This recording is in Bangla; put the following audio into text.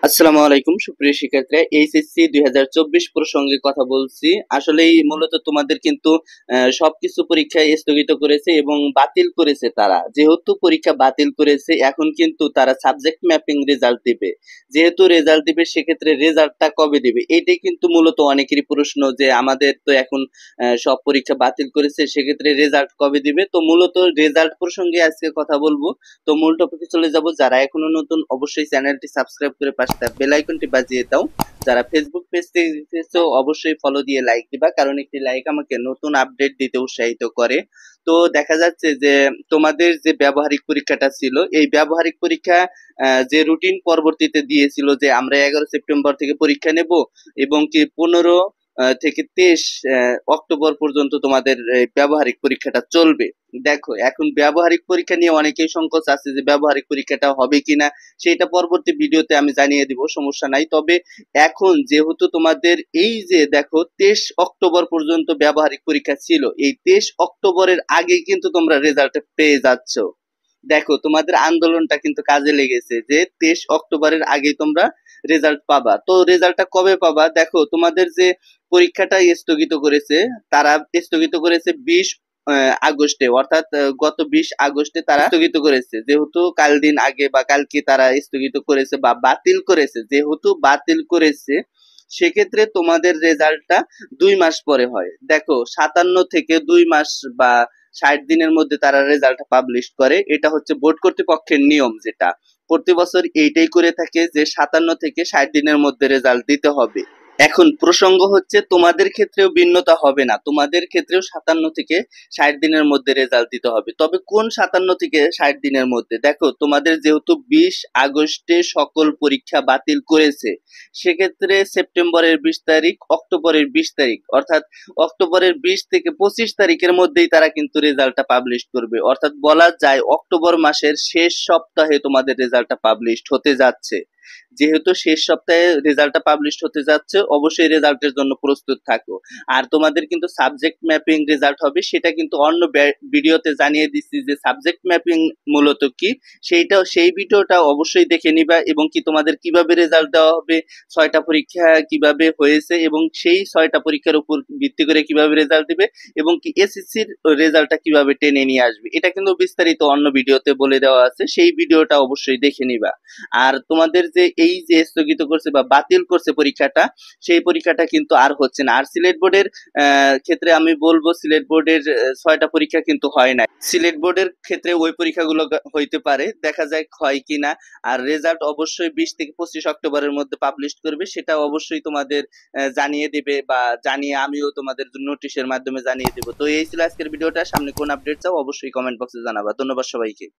আসসালামু আলাইকুম সুপ্রিয় শিক্ষার্থীরা, এইচএসসি 2024 প্রসঙ্গে কথা বলছি। আসলেই মূলত তোমাদের কিন্তু সবকিছু পরীক্ষা স্থগিত করেছে এবং বাতিল করেছে। তারা যেহেতু পরীক্ষা বাতিল করেছে, এখন কিন্তু তারা সাবজেক্ট ম্যাপিং রেজাল্ট দিবে। যেহেতু রেজাল্ট দিবে, সেক্ষেত্রে রেজাল্টটা কবে দিবে, এটাই কিন্তু মূলত অনেকেরই প্রশ্ন যে আমাদের তো এখন সব পরীক্ষা বাতিল করেছে, সেক্ষেত্রে রেজাল্ট কবে দিবে। তো মূলত রেজাল্ট প্রসঙ্গে আজকে কথা বলবো। তো মূল টপিকে চলে যাব। যারা এখনো নতুন, অবশ্যই চ্যানেলটি সাবস্ক্রাইব করে পাশে থাকা বেল আইকনটি বাজিয়ে দাও। যারা ফেসবুক পেজ থেকে দেখতেছো, অবশ্যই ফলো দিয়ে লাইক দিবা, কারণ একটি লাইক আমাকে নতুন আপডেট দিতে উৎসাহিত করে। তো দেখা যাচ্ছে যে তোমাদের যে ব্যবহারিক পরীক্ষাটা ছিল, এই ব্যবহারিক পরীক্ষা যে রুটিন পরবর্তীতে দিয়েছিল যে আমরা 11 সেপ্টেম্বর থেকে পরীক্ষা নেব এবং কি 15 থেকে 23 অক্টোবর পর্যন্ত তোমাদের ব্যবহারিক পরীক্ষাটা চলবে। দেখো, এখন ব্যবহারিক পরীক্ষা নিয়ে অনেকেই সংকোচ আছে যে ব্যবহারিক পরীক্ষাটা হবে কিনা, সেটা পরবর্তী ভিডিওতে আমি জানিয়ে দিব, সমস্যা নাই। তবে এখন যেহেতু তোমাদের এই যে দেখো 23 অক্টোবর পর্যন্ত ব্যবহারিক পরীক্ষা ছিল, এই 23 অক্টোবরের আগে কিন্তু তোমরা রেজাল্ট পেয়ে যাচ্ছ। দেখো, তোমাদের আন্দোলনটা কিন্তু কাজে লেগেছে যে 23 অক্টোবরের আগেই তোমরা রেজাল্ট পাবা। তো রেজাল্টটা কবে পাবা? দেখো, তোমাদের যে পরীক্ষাটা স্থগিত করেছে, তারা স্থগিত করেছে 20 আগস্টে, অর্থাৎ গত 20 আগস্টে তারা স্থগিত করেছে। যেহেতু কাল দিন আগে বা কালকে তারা স্থগিত করেছে বা বাতিল করেছে, যেহেতু বাতিল করেছে, সেক্ষেত্রে তোমাদের রেজাল্টটা 2 মাস পরে হয়। দেখো, 57 থেকে 2 মাস বা 60 দিনের মধ্যে তারা রেজাল্ট পাবলিশ করে। এটা হচ্ছে বোর্ড কর্তৃপক্ষের নিয়ম, যেটা প্রতি বছর এইটাই করে থাকে যে 57 থেকে 60 দিনের মধ্যে রেজাল্ট দিতে হবে। এখন প্রসঙ্গ হচ্ছে, তোমাদের ক্ষেত্রেও ভিন্নতা হবে না, তোমাদের ক্ষেত্রেও 57 থেকে 60 দিনের মধ্যে রেজাল্ট দিতে হবে। তবে কোন 57 থেকে 60 দিনের মধ্যে? দেখো, তোমাদের যেহেতু 20 আগস্টে সকল পরীক্ষা বাতিল করেছে, সেক্ষেত্রে সেপ্টেম্বরের 20 তারিখ, অক্টোবরের 20 তারিখ, অর্থাৎ অক্টোবরের 20 থেকে 25 তারিখের মধ্যেই তারা কিন্তু রেজাল্টটা পাবলিশ করবে। অর্থাৎ বলা যায় অক্টোবর মাসের শেষ সপ্তাহে তোমাদের রেজাল্টটা পাবলিশ হতে যাচ্ছে। যেহেতু শেষ সপ্তাহে রেজাল্টটা পাবলিশ হতে যাচ্ছে, অবশ্যই রেজাল্টের জন্য প্রস্তুত থাকো। আর তোমাদের কিন্তু সাবজেক্ট ম্যাপিং রেজাল্ট হবে, সেটা কিন্তু অন্য ভিডিওতে জানিয়ে দিচ্ছি যে সাবজেক্ট ম্যাপিং মূলত কি, সেই ভিডিওটা অবশ্যই দেখে নিবা। এবং কি তোমাদের কিভাবে রেজাল্ট দেওয়া হবে, 6টা পরীক্ষা কিভাবে হয়েছে এবং সেই 6টা পরীক্ষার উপর ভিত্তি করে কিভাবে রেজাল্ট দিবে এবং কি এসএসসির রেজাল্টটা কিভাবে টেনে নিয়ে আসবে, এটা কিন্তু বিস্তারিত অন্য ভিডিওতে বলে দেওয়া আছে, সেই ভিডিওটা অবশ্যই দেখে নিবা। আর তোমাদের যে এই যে স্থগিত করছে বা বাতিল করছে পরীক্ষাটা, সেই পরীক্ষাটা কিন্তু আর হচ্ছে না। আর সিলেট বোর্ডের ক্ষেত্রে আমি বলবো, সিলেট বোর্ডের 6টা পরীক্ষা কিন্তু হয় না। সিলেট বোর্ডের ক্ষেত্রে ওই পরীক্ষাগুলো হইতে পারে, দেখা যায় হয় কিনা। আর রেজাল্ট অবশ্যই 20 থেকে 25 অক্টোবরের মধ্যে পাবলিশ করবে, সেটা অবশ্যই তোমাদের জানিয়ে দিবে বা জানিয়ে আমিও তোমাদের নোটিশের মাধ্যমে জানিয়ে দেবো। তো এই ছিল আজকের ভিডিওটা। সামনে কোন আপডেট চাও, অবশ্যই কমেন্ট বক্সে জানাবা। ধন্যবাদ সবাইকে।